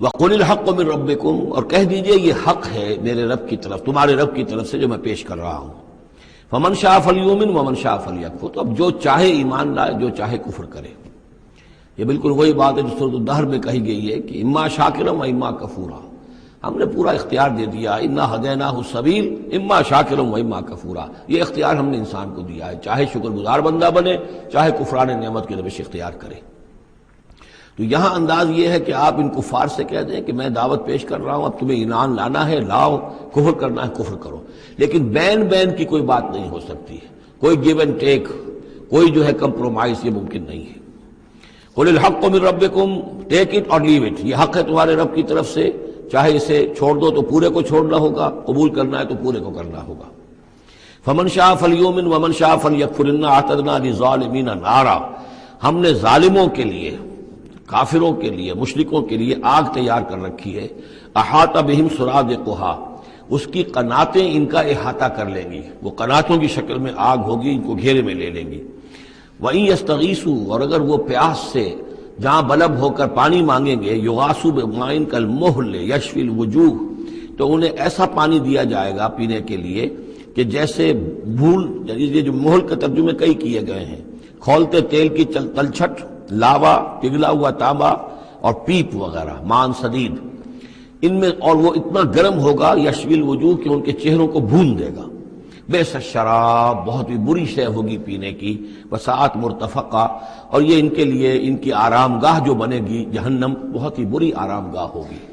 وَقُلِ الْحَقُّ مِن رَبِّكُمْ، اور کہہ دیجئے یہ حق ہے میرے رب کی طرف، تمہارے رب کی طرف سے جو میں پیش کر رہا ہوں۔ فَمَن شَاءَ فَلْيُؤْمِنْ وَمَن شَاءَ فَلْيَكْفُرْ، تو اب جو چاہے ایمان لائے، جو چاہے کفر کرے۔ یہ بالکل وہی بات ہے جو سورۃ الدہر میں کہی گئی ہے کہ اما شاکرا و اما کفورا، ہم نے پورا اختیار دے دیا، انا ہدیناہ السبیل اما شاکرا و اما کفورا، یہ اختیار ہم نے انسان کو دیا ہے، چاہے شکر گزار بندہ بنے، چاہے کفران نعمت کی روش اختیار کرے۔ تو یہاں انداز یہ ہے کہ آپ ان کفار سے کہہ دیں کہ میں دعوت پیش کر رہا ہوں، اب تمہیں ایمان لانا ہے لاؤ، کفر کرنا ہے کفر کرو، لیکن بین کی کوئی بات نہیں ہو سکتی ہے، کوئی گیو اینڈ ٹیک، کوئی جو ہے کمپرومائز، یہ ممکن نہیں ہے۔ قُلِ الْحَقُّ مِن رَبِّكُمْ، ٹیک اٹ اور لیو اٹ، یہ حق ہے تمہارے رب کی طرف سے، چاہے اسے چھوڑ دو تو پورے کو چھوڑنا ہوگا، قبول کرنا ہے تو پورے کو کرنا ہوگا۔ فَمَن شَاءَ فَلْيُؤْمِنْ وَمَن شَاءَ فَلْيَكْفُرْ إِنَّا أَعْتَدْنَا لِلظَّالِمِينَ نَارًا، ہم نے ظالموں کے لیے، کافروں کے لیے، مشرکوں کے لیے آگ تیار کر رکھی ہے، احاط بہم سرادقها، اس کی قناتیں ان کا احاطہ کر لیں گی، وہ قناتوں کی شکل میں آگ ہوگی، ان کو گھیرے میں لے لیں گی۔ وَإِن يَسْتَغِيثُوا، اور اگر وہ پیاس سے جہاں بلب ہو کر پانی مانگیں گے، يُغَاثُوا بِمَاءٍ كَالْمُهْلِ يَشْفِي الْوُجُوهَ، تو انہیں ایسا پانی دیا جائے گا پینے کے لیے کہ جیسے بھول، یہ جو مہل کے ترجمے کئی کیے گئے ہیں، کھولتے تیل کی تلچھٹ، لاوا، پگھلا ہوا تانبا اور پیپ وغیرہ، مان سدید، ان میں، اور وہ اتنا گرم ہوگا یشوی الوجوہ کہ ان کے چہروں کو بھون دے گا۔ بئس الشراب، بہت ہی بری شے ہوگی پینے کی، وساعت مرتفقہ، اور یہ ان کے لیے ان کی آرام گاہ جو بنے گی جہنم، بہت ہی بری آرام گاہ ہوگی۔